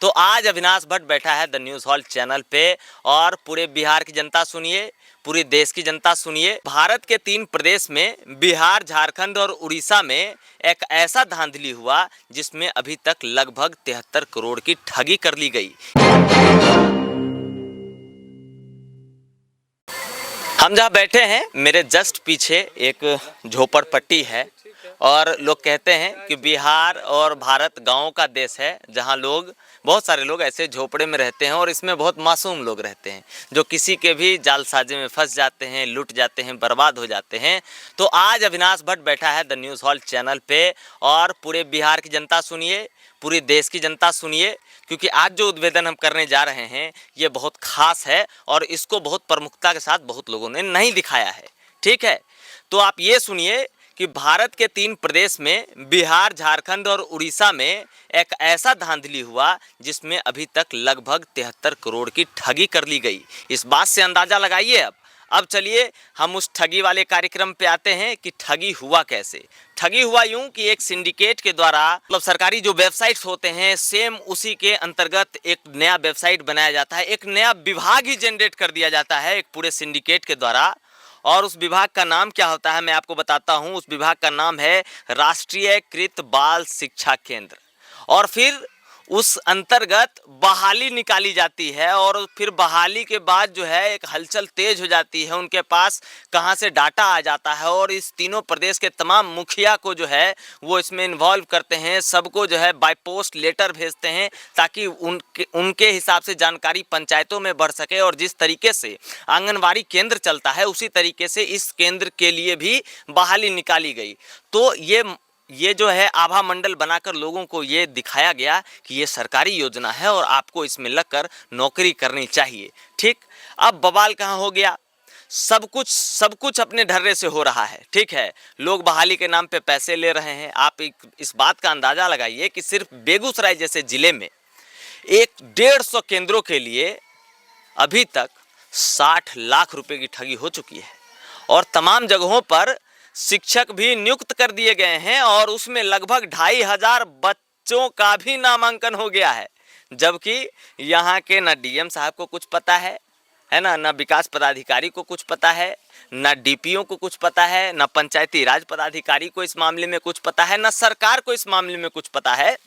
तो आज अविनाश भट्ट बैठा है द न्यूज़ हॉल चैनल पे और पूरे बिहार की जनता सुनिए, पूरे देश की जनता सुनिए। भारत के 3 प्रदेश में बिहार, झारखंड और उड़ीसा में एक ऐसा धांधली हुआ जिसमें अभी तक लगभग 73 करोड़ की ठगी कर ली गई। हम जहाँ बैठे हैं मेरे जस्ट पीछे एक झोपड़पट्टी है और लोग कहते हैं कि बिहार और भारत गांवों का देश है, जहां लोग बहुत सारे लोग ऐसे झोपड़े में रहते हैं और इसमें बहुत मासूम लोग रहते हैं जो किसी के भी जालसाजी में फंस जाते हैं, लुट जाते हैं, बर्बाद हो जाते हैं। तो आज अविनाश भट्ट बैठा है द न्यूज़ हॉल चैनल पे और पूरे बिहार की जनता सुनिए, पूरे देश की जनता सुनिए, क्योंकि आज जो उद्भेदन हम करने जा रहे हैं ये बहुत खास है और इसको बहुत प्रमुखता के साथ बहुत लोगों ने नहीं दिखाया है। ठीक है, तो आप ये सुनिए कि भारत के 3 प्रदेश में बिहार, झारखंड और उड़ीसा में एक ऐसा धांधली हुआ जिसमें अभी तक लगभग 73 करोड़ की ठगी कर ली गई। इस बात से अंदाज़ा लगाइए। अब चलिए हम उस ठगी वाले कार्यक्रम पे आते हैं कि ठगी हुआ कैसे। ठगी हुआ यूं कि एक सिंडिकेट के द्वारा, मतलब सरकारी जो वेबसाइट्स होते हैं सेम उसी के अंतर्गत एक नया वेबसाइट बनाया जाता है, एक नया विभाग ही जनरेट कर दिया जाता है एक पूरे सिंडिकेट के द्वारा। और उस विभाग का नाम क्या होता है मैं आपको बताता हूं। उस विभाग का नाम है राष्ट्रीयकृत बाल शिक्षा केंद्र। और फिर उस अंतर्गत बहाली निकाली जाती है और फिर बहाली के बाद जो है एक हलचल तेज हो जाती है, उनके पास कहां से डाटा आ जाता है और इस तीनों प्रदेश के तमाम मुखिया को जो है वो इसमें इन्वॉल्व करते हैं, सबको जो है बाय पोस्ट लेटर भेजते हैं ताकि उनके हिसाब से जानकारी पंचायतों में बढ़ सके। और जिस तरीके से आंगनवाड़ी केंद्र चलता है उसी तरीके से इस केंद्र के लिए भी बहाली निकाली गई। तो ये जो है आभा मंडल बनाकर लोगों को ये दिखाया गया कि ये सरकारी योजना है और आपको इसमें लगकर नौकरी करनी चाहिए। ठीक, अब बवाल कहाँ हो गया। सब कुछ अपने ढर्रे से हो रहा है। ठीक है, लोग बहाली के नाम पे पैसे ले रहे हैं। आप इस बात का अंदाजा लगाइए कि सिर्फ बेगूसराय जैसे जिले में 150 केंद्रों के लिए अभी तक 60 लाख रुपए की ठगी हो चुकी है और तमाम जगहों पर शिक्षक भी नियुक्त कर दिए गए हैं और उसमें लगभग 2500 बच्चों का भी नामांकन हो गया है। जबकि यहाँ के ना डीएम साहब को कुछ पता है ना, ना विकास पदाधिकारी को कुछ पता है, ना डीपीओ को कुछ पता है, ना पंचायती राज पदाधिकारी को इस मामले में कुछ पता है, ना सरकार को इस मामले में कुछ पता है।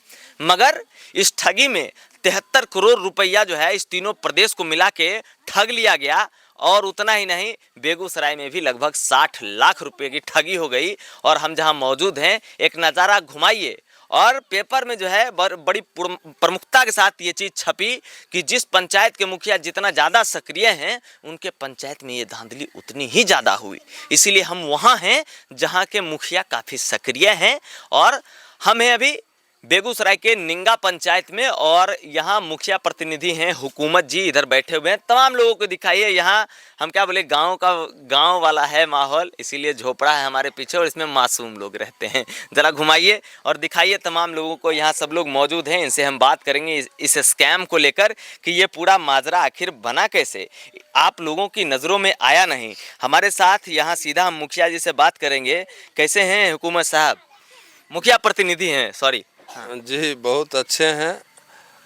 मगर इस ठगी में 73 करोड़ रुपया जो है इस तीनों प्रदेश को मिला के ठग लिया गया। और उतना ही नहीं, बेगूसराय में भी लगभग 60 लाख रुपए की ठगी हो गई। और हम जहां मौजूद हैं एक नज़ारा घुमाइए और पेपर में जो है बड़ी प्रमुखता के साथ ये चीज़ छपी कि जिस पंचायत के मुखिया जितना ज़्यादा सक्रिय हैं उनके पंचायत में ये धांधली उतनी ही ज़्यादा हुई। इसीलिए हम वहाँ हैं जहाँ के मुखिया काफ़ी सक्रिय हैं और हमें अभी बेगूसराय के निंगा पंचायत में और यहाँ मुखिया प्रतिनिधि हैं हुकूमत जी, इधर बैठे हुए हैं। तमाम लोगों को दिखाइए, यहाँ हम क्या बोले गांव वाला है माहौल, इसीलिए झोपड़ा है हमारे पीछे और इसमें मासूम लोग रहते हैं। ज़रा घुमाइए और दिखाइए तमाम लोगों को। यहाँ सब लोग मौजूद हैं, इनसे हम बात करेंगे इस स्कैम को लेकर कि ये पूरा माजरा आखिर बना कैसे, आप लोगों की नज़रों में आया नहीं। हमारे साथ यहाँ सीधा हम मुखिया जी से बात करेंगे। कैसे हैं हुकूमत साहब? मुखिया प्रतिनिधि हैं, सॉरी। जी, बहुत अच्छे हैं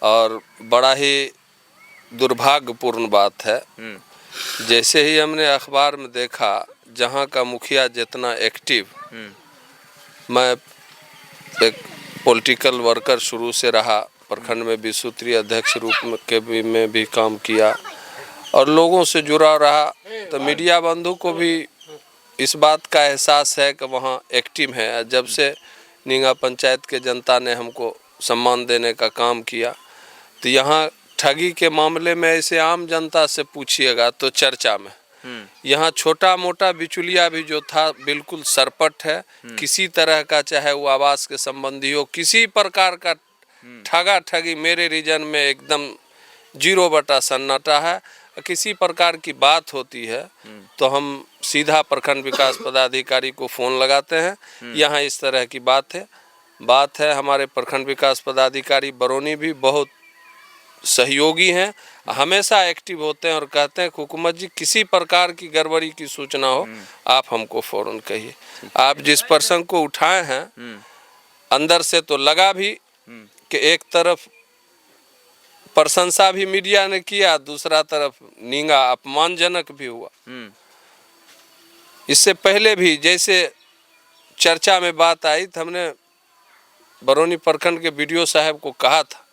और बड़ा ही दुर्भाग्यपूर्ण बात है। जैसे ही हमने अखबार में देखा जहां का मुखिया जितना एक्टिव, मैं एक पॉलिटिकल वर्कर शुरू से रहा, प्रखंड में भी सूत्रीय अध्यक्ष रूप में भी काम किया और लोगों से जुड़ा रहा, तो मीडिया बंधु को भी इस बात का एहसास है कि वहाँ एक्टिव है। जब से निंगा पंचायत के जनता ने हमको सम्मान देने का काम किया, तो यहाँ ठगी के मामले में ऐसे आम जनता से पूछिएगा तो चर्चा में। यहाँ छोटा मोटा बिचौलिया भी जो था बिल्कुल सरपट है। किसी तरह का, चाहे वो आवास के संबंधी हो, किसी प्रकार का ठगा ठगी मेरे रीजन में एकदम 0 सन्नाटा है। किसी प्रकार की बात होती है तो हम सीधा प्रखंड विकास पदाधिकारी को फ़ोन लगाते हैं, यहाँ इस तरह की बात है। हमारे प्रखंड विकास पदाधिकारी बरौनी भी बहुत सहयोगी हैं, हमेशा एक्टिव होते हैं और कहते हैं हुकूमत जी किसी प्रकार की गड़बड़ी की सूचना हो आप हमको फ़ौरन कहिए। आप जिस प्रसंग को उठाए हैं अंदर से तो लगा भी कि एक तरफ प्रशंसा भी मीडिया ने किया, दूसरा तरफ नींगा अपमानजनक भी हुआ। इससे पहले भी जैसे चर्चा में बात आई तो हमने बरौनी प्रखंड के बीडीओ साहब को कहा था,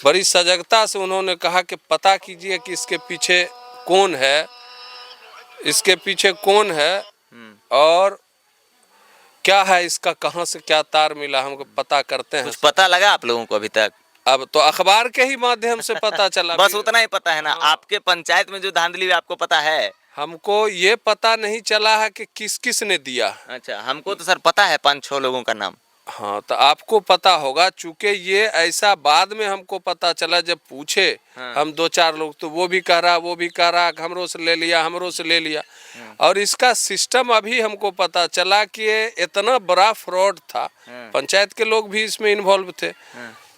बड़ी सजगता से उन्होंने कहा कि पता कीजिए कि इसके पीछे कौन है, इसके पीछे कौन है और क्या है, इसका कहां से क्या तार मिला, हमको पता करते हैं। कुछ पता लगा आप लोगों को अभी तक? अब तो अखबार के ही माध्यम से पता चला। बस उतना ही पता है ना? आपके पंचायत में जो धांधली हुई आपको पता है? हमको ये पता नहीं चला है कि किस किस ने दिया। अच्छा, हमको तो सर पता है 5-6 लोगों का नाम। हाँ, तो आपको पता होगा, चूंकि ये ऐसा बाद में हमको पता चला जब पूछे हम 2-4 लोग, तो वो भी कह रहा, वो भी कह रहा, हमरों से ले लिया, हमरों से ले लिया। और इसका सिस्टम अभी हमको पता चला कि ये इतना बड़ा फ्रॉड था, पंचायत के लोग भी इसमें इन्वॉल्व थे।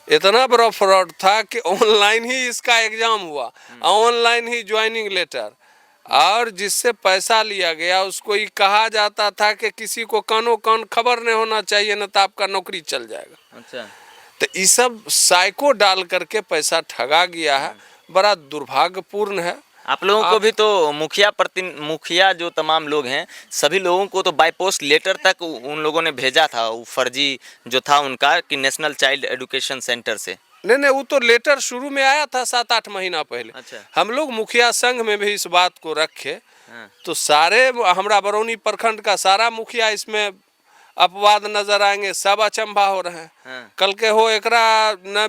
इतना बड़ा फ्रॉड था कि ऑनलाइन ही इसका एग्जाम हुआ, ऑनलाइन ही ज्वाइनिंग लेटर, और जिससे पैसा लिया गया उसको ही कहा जाता था कि किसी को कानो कान खबर नहीं होना चाहिए, न तो आपका नौकरी चल जाएगा। अच्छा, तो ये सब साइको डाल करके पैसा ठगा गया है, बड़ा दुर्भाग्यपूर्ण है। आप लोगों को भी तो मुखिया जो तमाम लोग हैं, सभी लोगों को तो बाय पोस्ट लेटर तक उन लोगों ने भेजा था, वो फर्जी जो था उनका, कि नेशनल चाइल्ड एजुकेशन सेंटर से। नहीं, वो तो लेटर शुरू में आया था 7-8 महीना पहले। अच्छा। हम लोग मुखिया संघ में भी इस बात को रखे, तो सारे हमारा बरौनी प्रखंड का सारा मुखिया इसमें अपवाद नजर आएंगे, सब अचंभा हो रहे हैं। कल के हो एकरा न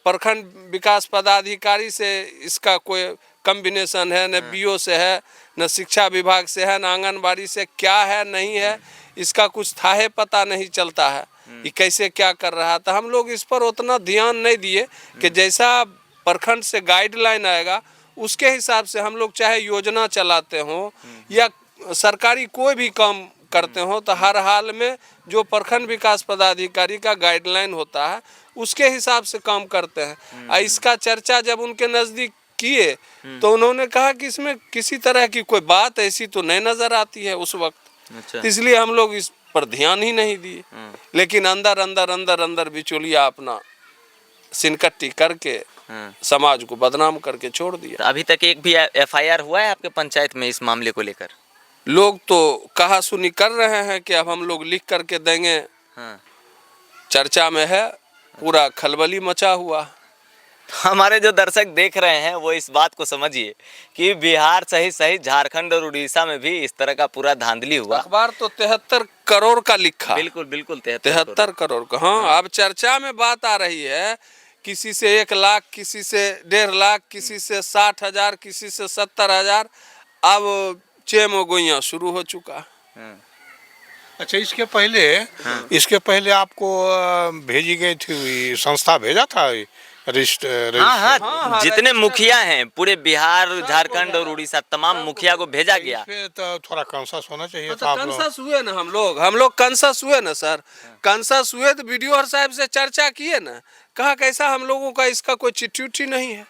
प्रखंड विकास पदाधिकारी से इसका कोई कॉम्बिनेशन है, न बीओ से है, न शिक्षा विभाग से है, न आंगनबाड़ी से, क्या है नहीं है इसका कुछ थाहे पता नहीं चलता है ये कैसे क्या कर रहा था। हम लोग इस पर उतना ध्यान नहीं दिए कि जैसा प्रखंड से गाइडलाइन आएगा उसके हिसाब से हम लोग चाहे योजना चलाते हों या सरकारी कोई भी काम करते हो, तो हर हाल में जो प्रखंड विकास पदाधिकारी का गाइडलाइन होता है उसके हिसाब से काम करते हैं। इसका चर्चा जब उनके नज़दीक किए तो उन्होंने कहा कि इसमें किसी तरह की कोई बात ऐसी तो नहीं नज़र आती है उस वक्त। अच्छा। इसलिए हम लोग इस पर ध्यान ही नहीं दिए, लेकिन अंदर अंदर अंदर अंदर बिचौलिया अपना सिनकट्टी करके समाज को बदनाम करके छोड़ दिया। तो अभी तक एक भी एफआईआर हुआ है आपके पंचायत में इस मामले को लेकर? लोग तो कहा सुनी कर रहे हैं कि अब हम लोग लिख करके देंगे, चर्चा में है, पूरा खलबली मचा हुआ। हमारे जो दर्शक देख रहे हैं वो इस बात को समझिए कि बिहार सही झारखंड और उड़ीसा में भी इस तरह का पूरा धांधली हुआ। अखबार तो 73 करोड़ का लिखा। बिल्कुल 73 करोड़ का। हाँ, अब चर्चा में बात आ रही है, किसी से 1 लाख, किसी से 1.5 लाख, किसी से 60,000, किसी से 70,000, अब चेमो गोइयां शुरू हो चुका। अच्छा, इसके पहले आपको भेजी गई थी, संस्था भेजा था हाँ, जितने मुखिया हैं पूरे बिहार, झारखंड और उड़ीसा, तमाम मुखिया को भेजा गया। तो थोड़ा कंसस होना चाहिए था। कंसस हुए ना हम लोग कंसस हुए ना सर, कंसस हुए तो वीडियो साहब से चर्चा किए ना, कहा कैसा हम लोगों का इसका कोई चिट्ठी उट्ठी नहीं है।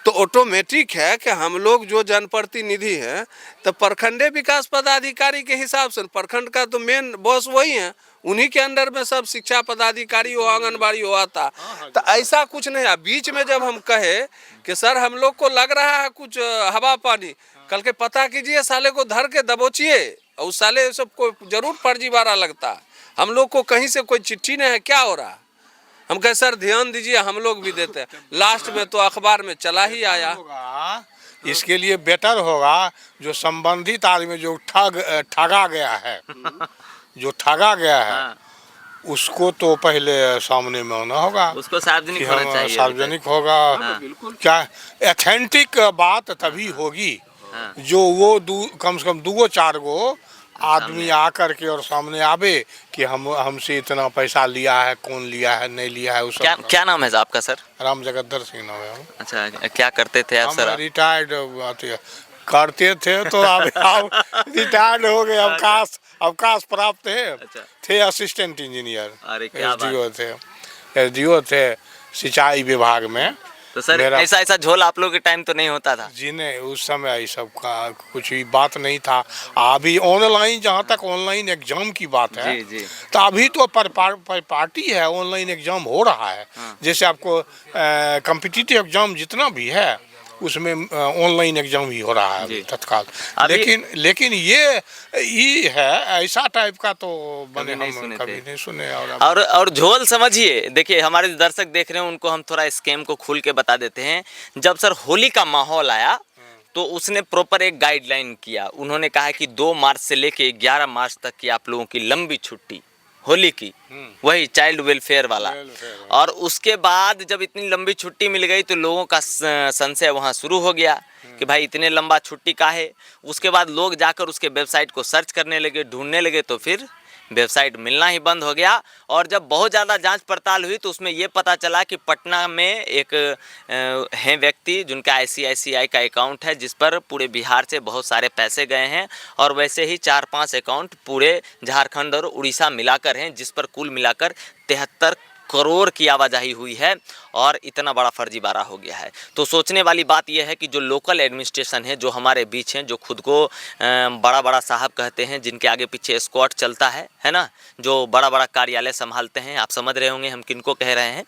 तो ऑटोमेटिक है कि हम लोग जो जनप्रतिनिधि हैं तो प्रखंडे विकास पदाधिकारी के हिसाब से, प्रखंड का तो मेन बॉस वही है, उन्हीं के अंडर में सब शिक्षा पदाधिकारी हो, आंगनबाड़ी हो आता। तो ऐसा कुछ नहीं है। बीच में जब हम कहे कि सर हम लोग को लग रहा है कुछ हवा पानी, कल के पता कीजिए, साले को धर के दबोचिए, और उस साले सबको जरूर फर्जीवाड़ा लगता है। हम लोग को कहीं से कोई चिट्ठी नहीं है, क्या हो रहा है। हम कहे सर ध्यान दीजिए, हम लोग भी देते हैं। लास्ट में तो अखबार में चला ही आया। इसके लिए बेटर होगा जो संबंधित आदमी जो ठगा गया है जो ठगा गया है उसको तो पहले सामने में होना होगा, उसको सार्वजनिक होना चाहिए। सार्वजनिक होगा। क्या ऑथेंटिक बात तभी होगी जो वो कम से कम 2-4 गो आदमी आकर के और सामने आवे कि हमसे इतना पैसा लिया है, कौन लिया है, नहीं लिया है। उस क्या नाम है आपका सर? राम जगद्दर सिंह नाम है। अच्छा, क्या करते थे आप सर? रिटायर्ड करते थे तो अब रिटायर्ड हो गए, अवकाश प्राप्त है। अच्छा। थे असिस्टेंट इंजीनियर, अरे क्या एसडीओ थे सिंचाई विभाग में। तो सर मेरा ऐसा झोल आप लोग के टाइम तो नहीं होता था? जी नहीं, उस समय ये सब का कुछ भी बात नहीं था। अभी ऑनलाइन, जहाँ तक ऑनलाइन एग्जाम की बात है, जी जी। तो अभी तो पर पार्टी है, ऑनलाइन एग्जाम हो रहा है। जैसे आपको कॉम्पिटिटिव एग्जाम जितना भी है उसमें ऑनलाइन एग्जाम ही हो रहा है जी। तत्काल। अभी- लेकिन ये है ऐसा टाइप का तो बने नहीं हम सुने कभी थे। नहीं सुने। और झोल समझिए, देखिए हमारे जो दर्शक देख रहे हैं उनको हम थोड़ा स्कैम को खुल के बता देते हैं। जब सर होली का माहौल आया तो उसने प्रॉपर एक गाइडलाइन किया। उन्होंने कहा कि 2 मार्च से लेके 11 मार्च तक की आप लोगों की लंबी छुट्टी होली की, वही चाइल्ड वेलफेयर वाला। और उसके बाद जब इतनी लंबी छुट्टी मिल गई तो लोगों का संशय वहाँ शुरू हो गया कि भाई इतने लंबा छुट्टी का है। उसके बाद लोग जाकर उसके वेबसाइट को सर्च करने लगे, ढूंढने लगे, तो फिर वेबसाइट मिलना ही बंद हो गया। और जब बहुत ज़्यादा जांच पड़ताल हुई तो उसमें ये पता चला कि पटना में एक हैं व्यक्ति जिनका ICICI का अकाउंट है, जिस पर पूरे बिहार से बहुत सारे पैसे गए हैं। और वैसे ही 4-5 अकाउंट पूरे झारखंड और उड़ीसा मिलाकर हैं, जिस पर कुल मिलाकर 73 करोड़ की आवाजाही हुई है और इतना बड़ा फर्जीवाड़ा हो गया है। तो सोचने वाली बात यह है कि जो लोकल एडमिनिस्ट्रेशन है, जो हमारे बीच हैं, जो खुद को बड़ा बड़ा साहब कहते हैं, जिनके आगे पीछे स्क्वाड चलता है ना, जो बड़ा बड़ा कार्यालय संभालते हैं, आप समझ रहे होंगे हम किनको कह रहे हैं।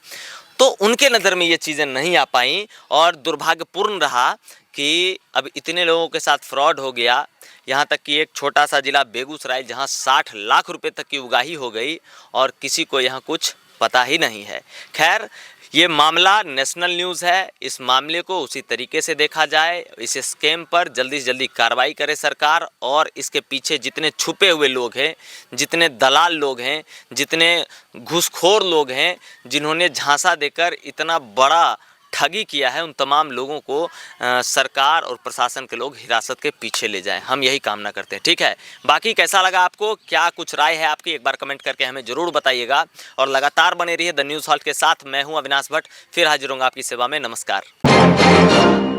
तो उनके नज़र में ये चीज़ें नहीं आ पाई और दुर्भाग्यपूर्ण रहा कि अब इतने लोगों के साथ फ्रॉड हो गया। यहाँ तक कि एक छोटा सा ज़िला बेगूसराय, जहाँ 60 लाख रुपए तक की उगाही हो गई और किसी को यहाँ कुछ पता ही नहीं है। खैर, ये मामला नेशनल न्यूज़ है। इस मामले को उसी तरीके से देखा जाए। इस स्कैम पर जल्दी से जल्दी कार्रवाई करे सरकार, और इसके पीछे जितने छुपे हुए लोग हैं, जितने दलाल लोग हैं, जितने घूसखोर लोग हैं, जिन्होंने झांसा देकर इतना बड़ा ठगी किया है, उन तमाम लोगों को सरकार और प्रशासन के लोग हिरासत के पीछे ले जाएं। हम यही कामना करते हैं। ठीक है, बाकी कैसा लगा आपको, क्या कुछ राय है आपकी, एक बार कमेंट करके हमें ज़रूर बताइएगा। और लगातार बने रहिए द न्यूज़ हॉल्ट के साथ। मैं हूं अविनाश भट्ट, फिर हाजिर होऊंगा आपकी सेवा में। नमस्कार।